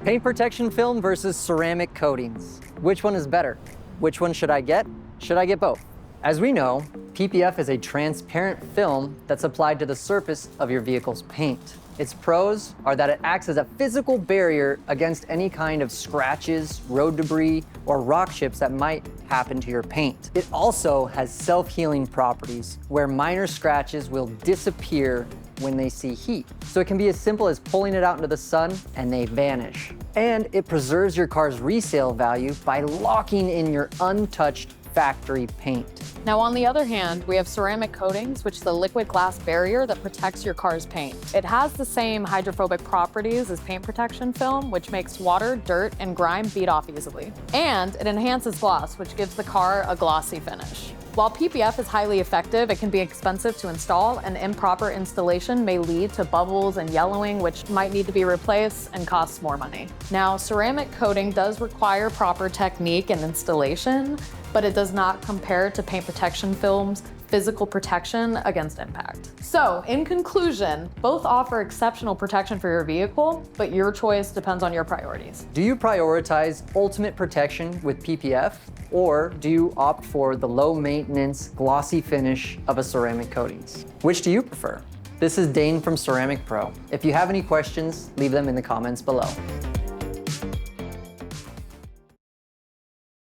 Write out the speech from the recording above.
Paint protection film versus ceramic coatings. Which one is better? Which one should I get? Should I get both? As we know, PPF is a transparent film that's applied to the surface of your vehicle's paint. Its pros are that it acts as a physical barrier against any kind of scratches, road debris, or rock chips that might happen to your paint. It also has self-healing properties where minor scratches will disappear when they see heat. So it can be as simple as pulling it out into the sun and they vanish. And it preserves your car's resale value by locking in your untouched factory paint. Now, on the other hand, we have ceramic coatings, which is a liquid glass barrier that protects your car's paint. It has the same hydrophobic properties as paint protection film, which makes water, dirt, and grime bead off easily. And it enhances gloss, which gives the car a glossy finish. While PPF is highly effective, it can be expensive to install, and improper installation may lead to bubbles and yellowing, which might need to be replaced and costs more money. Now, ceramic coating does require proper technique and installation, but it does not compare to paint protection film's physical protection against impact. So, in conclusion, both offer exceptional protection for your vehicle, but your choice depends on your priorities. Do you prioritize ultimate protection with PPF, or do you opt for the low-maintenance, glossy finish of a ceramic coatings? Which do you prefer? This is Dane from Ceramic Pro. If you have any questions, leave them in the comments below.